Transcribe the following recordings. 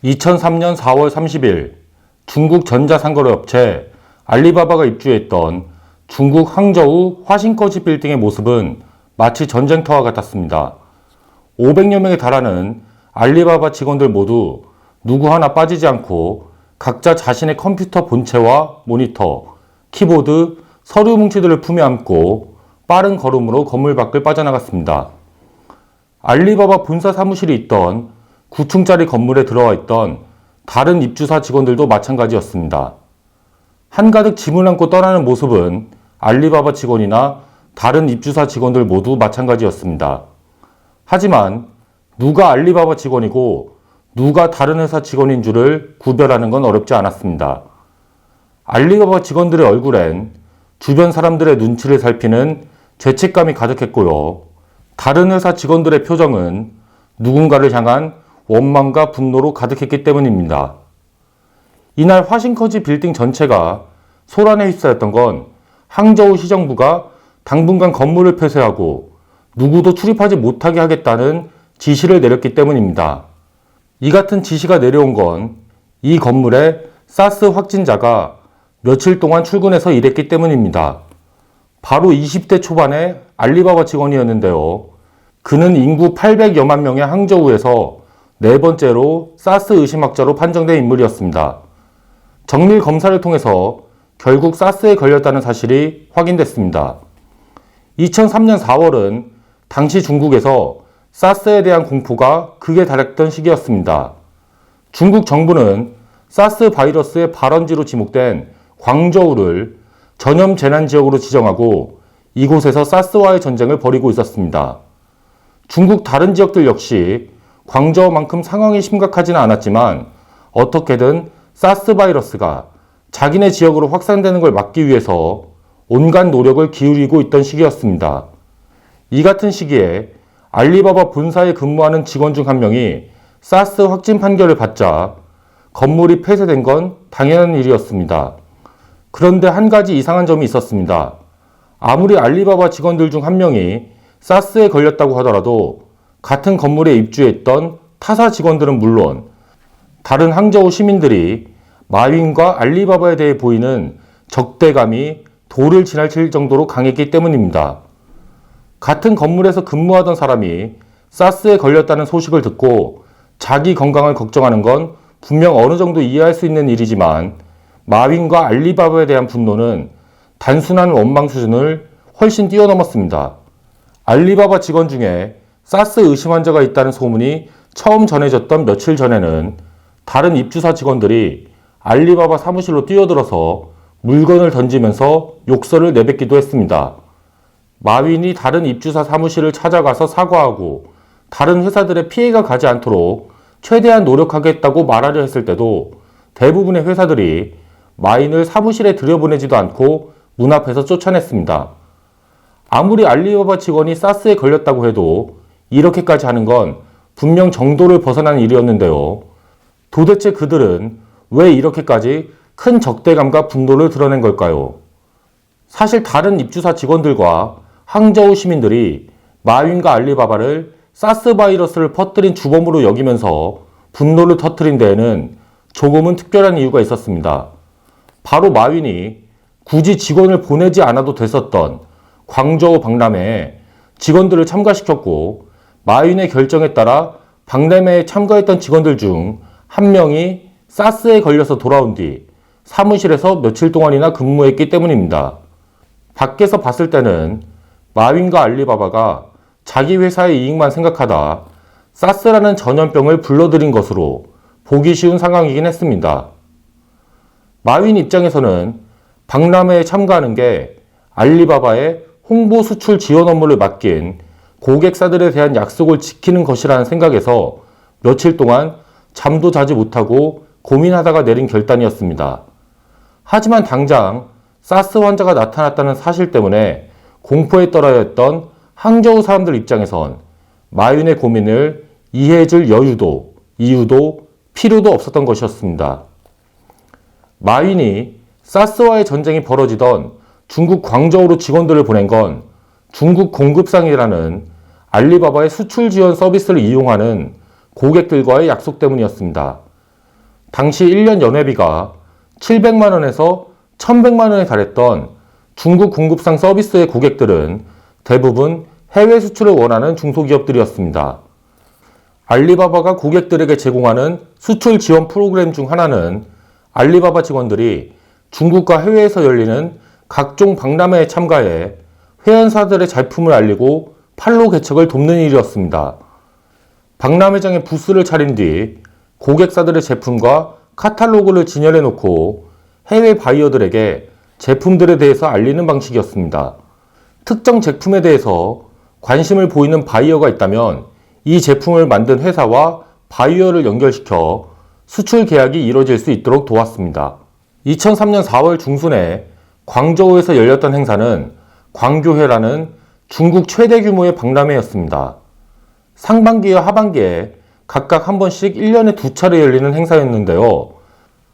2003년 4월 30일 중국 전자상거래업체 알리바바가 입주했던 중국 항저우 화신커지 빌딩의 모습은 마치 전쟁터와 같았습니다. 500여 명에 달하는 알리바바 직원들 모두 누구 하나 빠지지 않고 각자 자신의 컴퓨터 본체와 모니터, 키보드, 서류 뭉치들을 품에 안고 빠른 걸음으로 건물 밖을 빠져나갔습니다. 알리바바 본사 사무실이 있던 9층짜리 건물에 들어와 있던 다른 입주사 직원들도 마찬가지였습니다. 한가득 짐을 안고 떠나는 모습은 알리바바 직원이나 다른 입주사 직원들 모두 마찬가지였습니다. 하지만 누가 알리바바 직원이고 누가 다른 회사 직원인 줄을 구별하는 건 어렵지 않았습니다. 알리바바 직원들의 얼굴엔 주변 사람들의 눈치를 살피는 죄책감이 가득했고요. 다른 회사 직원들의 표정은 누군가를 향한 원망과 분노로 가득했기 때문입니다. 이날 화신커지 빌딩 전체가 소란에 휩싸였던 건 항저우 시정부가 당분간 건물을 폐쇄하고 누구도 출입하지 못하게 하겠다는 지시를 내렸기 때문입니다. 이 같은 지시가 내려온 건 이 건물에 사스 확진자가 며칠 동안 출근해서 일했기 때문입니다. 바로 20대 초반의 알리바바 직원이었는데요. 그는 인구 800여만 명의 항저우에서 네 번째로 사스 의심학자로 판정된 인물이었습니다. 정밀 검사를 통해서 결국 사스에 걸렸다는 사실이 확인됐습니다. 2003년 4월은 당시 중국에서 사스에 대한 공포가 극에 달했던 시기였습니다. 중국 정부는 사스 바이러스의 발원지로 지목된 광저우를 전염 재난 지역으로 지정하고 이곳에서 사스와의 전쟁을 벌이고 있었습니다. 중국 다른 지역들 역시 광저우만큼 상황이 심각하지는 않았지만 어떻게든 사스 바이러스가 자기네 지역으로 확산되는 걸 막기 위해서 온갖 노력을 기울이고 있던 시기였습니다. 이 같은 시기에 알리바바 본사에 근무하는 직원 중 한 명이 사스 확진 판결을 받자 건물이 폐쇄된 건 당연한 일이었습니다. 그런데 한 가지 이상한 점이 있었습니다. 아무리 알리바바 직원들 중 한 명이 사스에 걸렸다고 하더라도 같은 건물에 입주했던 타사 직원들은 물론 다른 항저우 시민들이 마윈과 알리바바에 대해 보이는 적대감이 도를 지나칠 정도로 강했기 때문입니다. 같은 건물에서 근무하던 사람이 사스에 걸렸다는 소식을 듣고 자기 건강을 걱정하는 건 분명 어느 정도 이해할 수 있는 일이지만 마윈과 알리바바에 대한 분노는 단순한 원망 수준을 훨씬 뛰어넘었습니다. 알리바바 직원 중에 사스 의심 환자가 있다는 소문이 처음 전해졌던 며칠 전에는 다른 입주사 직원들이 알리바바 사무실로 뛰어들어서 물건을 던지면서 욕설을 내뱉기도 했습니다. 마윈이 다른 입주사 사무실을 찾아가서 사과하고 다른 회사들의 피해가 가지 않도록 최대한 노력하겠다고 말하려 했을 때도 대부분의 회사들이 마윈을 사무실에 들여보내지도 않고 문 앞에서 쫓아냈습니다. 아무리 알리바바 직원이 사스에 걸렸다고 해도 이렇게까지 하는 건 분명 정도를 벗어난 일이었는데요. 도대체 그들은 왜 이렇게까지 큰 적대감과 분노를 드러낸 걸까요? 사실 다른 입주사 직원들과 항저우 시민들이 마윈과 알리바바를 사스 바이러스를 퍼뜨린 주범으로 여기면서 분노를 터뜨린 데에는 조금은 특별한 이유가 있었습니다. 바로 마윈이 굳이 직원을 보내지 않아도 됐었던 광저우 박람회에 직원들을 참가시켰고 마윈의 결정에 따라 박람회에 참가했던 직원들 중 한 명이 사스에 걸려서 돌아온 뒤 사무실에서 며칠 동안이나 근무했기 때문입니다. 밖에서 봤을 때는 마윈과 알리바바가 자기 회사의 이익만 생각하다 사스라는 전염병을 불러들인 것으로 보기 쉬운 상황이긴 했습니다. 마윈 입장에서는 박람회에 참가하는 게 알리바바의 홍보 수출 지원 업무를 맡긴 고객사들에 대한 약속을 지키는 것이라는 생각에서 며칠 동안 잠도 자지 못하고 고민하다가 내린 결단이었습니다. 하지만 당장 사스 환자가 나타났다는 사실 때문에 공포에 떨어야 했던 항저우 사람들 입장에선 마윈의 고민을 이해해줄 여유도, 이유도, 필요도 없었던 것이었습니다. 마윈이 사스와의 전쟁이 벌어지던 중국 광저우로 직원들을 보낸 건 중국 공급상이라는 알리바바의 수출 지원 서비스를 이용하는 고객들과의 약속 때문이었습니다. 당시 1년 연회비가 700만원에서 1100만원에 달했던 중국 공급상 서비스의 고객들은 대부분 해외 수출을 원하는 중소기업들이었습니다. 알리바바가 고객들에게 제공하는 수출 지원 프로그램 중 하나는 알리바바 직원들이 중국과 해외에서 열리는 각종 박람회에 참가해 회원사들의 제품을 알리고 판로 개척을 돕는 일이었습니다. 박람회장에 부스를 차린 뒤 고객사들의 제품과 카탈로그를 진열해 놓고 해외 바이어들에게 제품들에 대해서 알리는 방식이었습니다. 특정 제품에 대해서 관심을 보이는 바이어가 있다면 이 제품을 만든 회사와 바이어를 연결시켜 수출 계약이 이루어질 수 있도록 도왔습니다. 2003년 4월 중순에 광저우에서 열렸던 행사는 광교회라는 중국 최대 규모의 박람회였습니다. 상반기와 하반기에 각각 한 번씩 1년에 2차례 열리는 행사였는데요.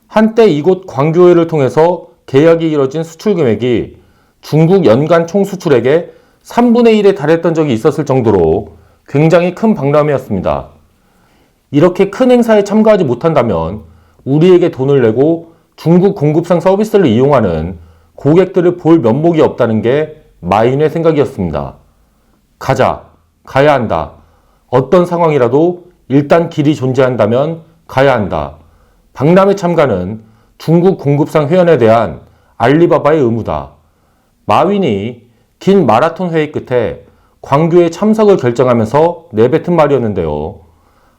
한때 이곳 광교회를 통해서 계약이 이뤄진 수출 금액이 중국 연간 총 수출액의 3분의 1에 달했던 적이 있었을 정도로 굉장히 큰 박람회였습니다. 이렇게 큰 행사에 참가하지 못한다면 우리에게 돈을 내고 중국 공급상 서비스를 이용하는 고객들을 볼 면목이 없다는 게 마윈의 생각이었습니다. 가야 한다. 어떤 상황이라도 일단 길이 존재한다면 가야 한다. 박람회 참가는 중국 공급상 회원에 대한 알리바바의 의무다. 마윈이 긴 마라톤 회의 끝에 광교에 참석을 결정하면서 내뱉은 말이었는데요.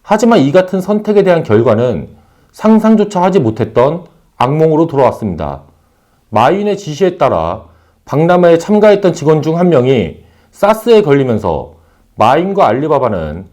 하지만 이 같은 선택에 대한 결과는 상상조차 하지 못했던 악몽으로 돌아왔습니다. 마윈의 지시에 따라 박람회에 참가했던 직원 중 한 명이 사스에 걸리면서 마윈과 알리바바는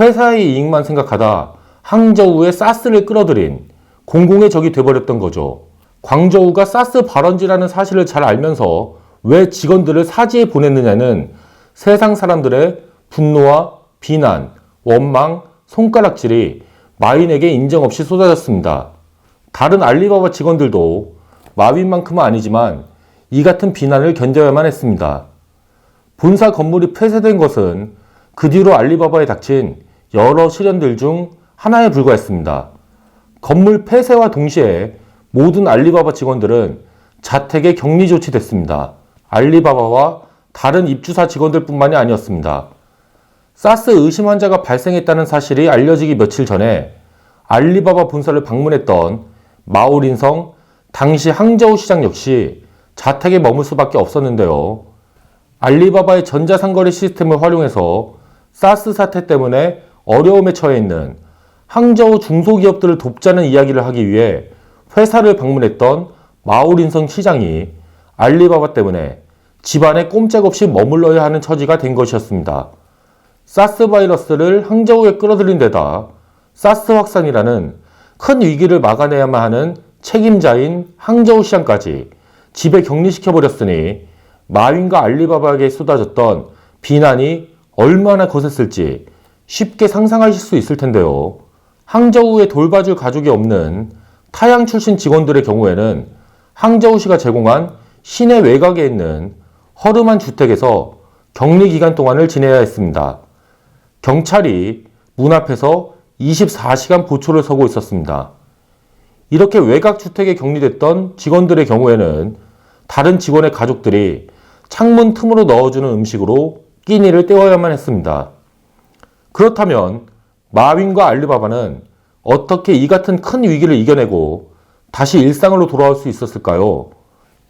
회사의 이익만 생각하다 항저우에 사스를 끌어들인 공공의 적이 돼버렸던 거죠. 광저우가 사스 발원지라는 사실을 잘 알면서 왜 직원들을 사지에 보냈느냐는 세상 사람들의 분노와 비난, 원망, 손가락질이 마윈에게 인정 없이 쏟아졌습니다. 다른 알리바바 직원들도 마윈만큼은 아니지만 이 같은 비난을 견뎌야만 했습니다. 본사 건물이 폐쇄된 것은 그 뒤로 알리바바에 닥친 여러 시련들 중 하나에 불과했습니다. 건물 폐쇄와 동시에 모든 알리바바 직원들은 자택에 격리 조치됐습니다. 알리바바와 다른 입주사 직원들 뿐만이 아니었습니다. 사스 의심 환자가 발생했다는 사실이 알려지기 며칠 전에 알리바바 본사를 방문했던 마오린성 당시 항저우 시장 역시 자택에 머물 수밖에 없었는데요. 알리바바의 전자상거래 시스템을 활용해서 사스 사태 때문에 어려움에 처해 있는 항저우 중소기업들을 돕자는 이야기를 하기 위해 회사를 방문했던 마오린성 시장이 알리바바 때문에 집안에 꼼짝없이 머물러야 하는 처지가 된 것이었습니다. 사스 바이러스를 항저우에 끌어들인 데다 사스 확산이라는 큰 위기를 막아내야만 하는 책임자인 항저우 시장까지 집에 격리시켜버렸으니 마윈과 알리바바에게 쏟아졌던 비난이 얼마나 거셌을지 쉽게 상상하실 수 있을 텐데요. 항저우에 돌봐줄 가족이 없는 타양 출신 직원들의 경우에는 항저우시가 제공한 시내 외곽에 있는 허름한 주택에서 격리 기간 동안을 지내야 했습니다. 경찰이 문 앞에서 24시간 보초를 서고 있었습니다. 이렇게 외곽 주택에 격리됐던 직원들의 경우에는 다른 직원의 가족들이 창문 틈으로 넣어주는 음식으로 끼니를 때워야만 했습니다. 그렇다면 마윈과 알리바바는 어떻게 이 같은 큰 위기를 이겨내고 다시 일상으로 돌아올 수 있었을까요?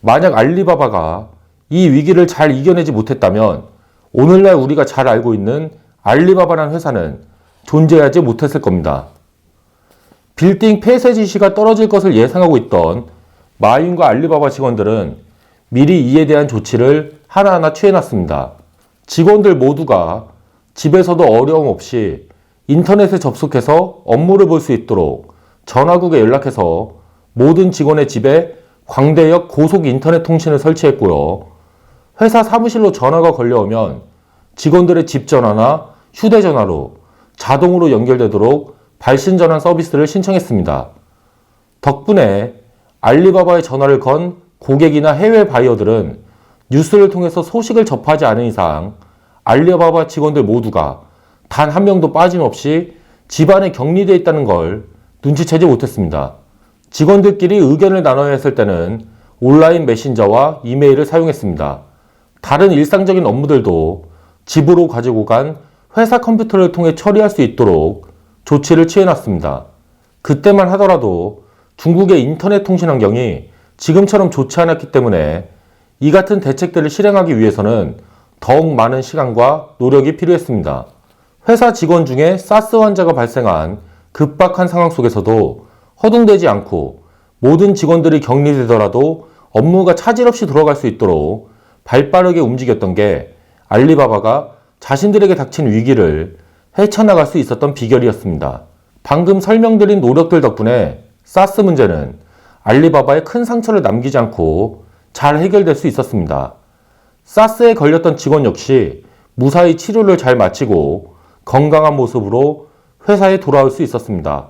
만약 알리바바가 이 위기를 잘 이겨내지 못했다면 오늘날 우리가 잘 알고 있는 알리바바라는 회사는 존재하지 못했을 겁니다. 빌딩 폐쇄 지시가 떨어질 것을 예상하고 있던 마윈과 알리바바 직원들은 미리 이에 대한 조치를 하나하나 취해놨습니다. 직원들 모두가 집에서도 어려움 없이 인터넷에 접속해서 업무를 볼 수 있도록 전화국에 연락해서 모든 직원의 집에 광대역 고속 인터넷 통신을 설치했고요. 회사 사무실로 전화가 걸려오면 직원들의 집 전화나 휴대전화로 자동으로 연결되도록 발신전환 서비스를 신청했습니다. 덕분에 알리바바의 전화를 건 고객이나 해외 바이어들은 뉴스를 통해서 소식을 접하지 않은 이상 알리바바 직원들 모두가 단 한 명도 빠짐없이 집안에 격리되어 있다는 걸 눈치채지 못했습니다. 직원들끼리 의견을 나눠야 했을 때는 온라인 메신저와 이메일을 사용했습니다. 다른 일상적인 업무들도 집으로 가지고 간 회사 컴퓨터를 통해 처리할 수 있도록 조치를 취해놨습니다. 그때만 하더라도 중국의 인터넷 통신 환경이 지금처럼 좋지 않았기 때문에 이 같은 대책들을 실행하기 위해서는 더욱 많은 시간과 노력이 필요했습니다. 회사 직원 중에 사스 환자가 발생한 급박한 상황 속에서도 허둥대지 않고 모든 직원들이 격리되더라도 업무가 차질 없이 돌아갈 수 있도록 발빠르게 움직였던 게 알리바바가 자신들에게 닥친 위기를 헤쳐나갈 수 있었던 비결이었습니다. 방금 설명드린 노력들 덕분에 사스 문제는 알리바바에 큰 상처를 남기지 않고 잘 해결될 수 있었습니다. 사스에 걸렸던 직원 역시 무사히 치료를 잘 마치고 건강한 모습으로 회사에 돌아올 수 있었습니다.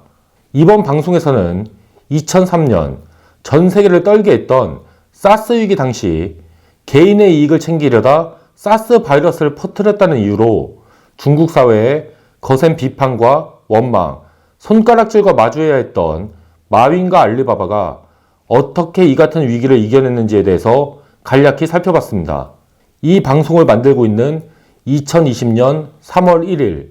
이번 방송에서는 2003년 전 세계를 떨게 했던 사스 위기 당시 개인의 이익을 챙기려다 사스 바이러스를 퍼뜨렸다는 이유로 중국 사회에 거센 비판과 원망, 손가락질과 마주해야 했던 마윈과 알리바바가 어떻게 이 같은 위기를 이겨냈는지에 대해서 간략히 살펴봤습니다. 이 방송을 만들고 있는 2020년 3월 1일,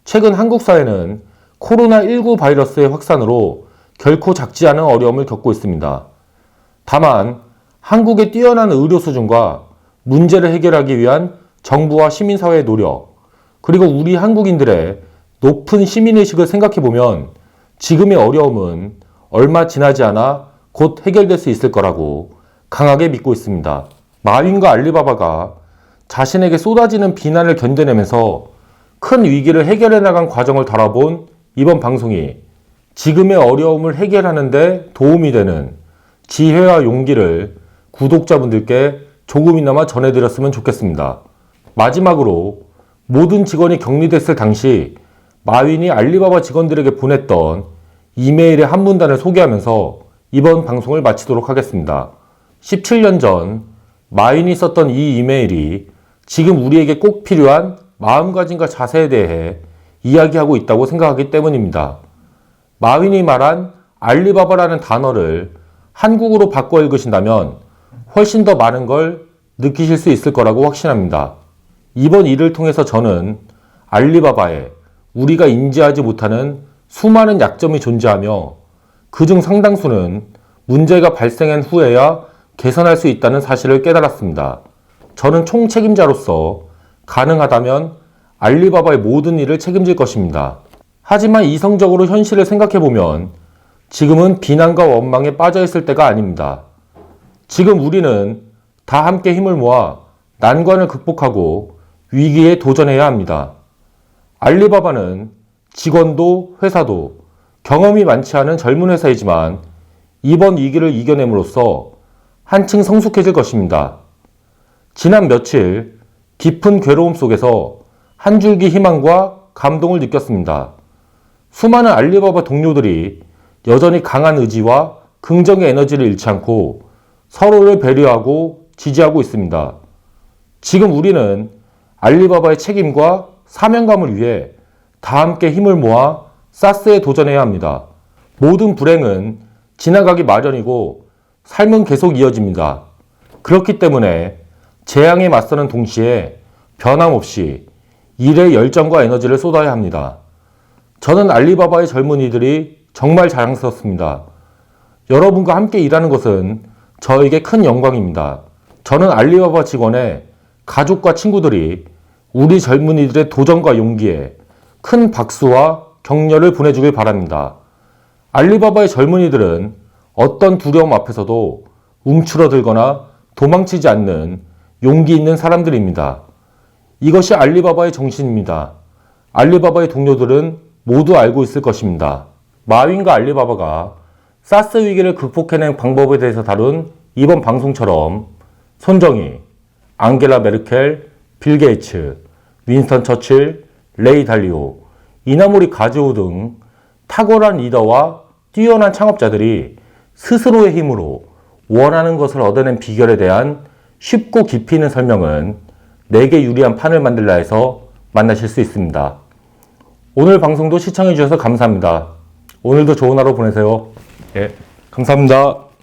최근 한국 사회는 코로나19 바이러스의 확산으로 결코 작지 않은 어려움을 겪고 있습니다. 다만 한국의 뛰어난 의료 수준과 문제를 해결하기 위한 정부와 시민사회의 노력, 그리고 우리 한국인들의 높은 시민의식을 생각해보면 지금의 어려움은 얼마 지나지 않아 곧 해결될 수 있을 거라고 강하게 믿고 있습니다. 마윈과 알리바바가 자신에게 쏟아지는 비난을 견뎌내면서 큰 위기를 해결해 나간 과정을 다뤄본 이번 방송이 지금의 어려움을 해결하는 데 도움이 되는 지혜와 용기를 구독자분들께 조금이나마 전해드렸으면 좋겠습니다. 마지막으로 모든 직원이 격리됐을 당시 마윈이 알리바바 직원들에게 보냈던 이메일의 한 문단을 소개하면서 이번 방송을 마치도록 하겠습니다. 17년 전 마윈이 썼던 이 이메일이 지금 우리에게 꼭 필요한 마음가짐과 자세에 대해 이야기하고 있다고 생각하기 때문입니다. 마윈이 말한 알리바바라는 단어를 한국어로 바꿔 읽으신다면 훨씬 더 많은 걸 느끼실 수 있을 거라고 확신합니다. 이번 일을 통해서 저는 알리바바에 우리가 인지하지 못하는 수많은 약점이 존재하며 그중 상당수는 문제가 발생한 후에야 개선할 수 있다는 사실을 깨달았습니다. 저는 총책임자로서 가능하다면 알리바바의 모든 일을 책임질 것입니다. 하지만 이성적으로 현실을 생각해보면 지금은 비난과 원망에 빠져있을 때가 아닙니다. 지금 우리는 다 함께 힘을 모아 난관을 극복하고 위기에 도전해야 합니다. 알리바바는 직원도 회사도 경험이 많지 않은 젊은 회사이지만 이번 위기를 이겨냄으로써 한층 성숙해질 것입니다. 지난 며칠 깊은 괴로움 속에서 한 줄기 희망과 감동을 느꼈습니다. 수많은 알리바바 동료들이 여전히 강한 의지와 긍정의 에너지를 잃지 않고 서로를 배려하고 지지하고 있습니다. 지금 우리는 알리바바의 책임과 사명감을 위해 다 함께 힘을 모아 사스에 도전해야 합니다. 모든 불행은 지나가기 마련이고 삶은 계속 이어집니다. 그렇기 때문에 재앙에 맞서는 동시에 변함없이 일에 열정과 에너지를 쏟아야 합니다. 저는 알리바바의 젊은이들이 정말 자랑스럽습니다. 여러분과 함께 일하는 것은 저에게 큰 영광입니다. 저는 알리바바 직원의 가족과 친구들이 우리 젊은이들의 도전과 용기에 큰 박수와 격려를 보내주길 바랍니다. 알리바바의 젊은이들은 어떤 두려움 앞에서도 움츠러들거나 도망치지 않는 용기 있는 사람들입니다. 이것이 알리바바의 정신입니다. 알리바바의 동료들은 모두 알고 있을 것입니다. 마윈과 알리바바가 사스 위기를 극복해낸 방법에 대해서 다룬 이번 방송처럼 손정희, 앙겔라 메르켈, 빌 게이츠, 윈스턴 처칠, 레이 달리오, 이나모리 가즈오 등 탁월한 리더와 뛰어난 창업자들이 스스로의 힘으로 원하는 것을 얻어낸 비결에 대한 쉽고 깊이 있는 설명은 내게 유리한 판을 만들라에서 만나실 수 있습니다. 오늘 방송도 시청해 주셔서 감사합니다. 오늘도 좋은 하루 보내세요. 예, 감사합니다.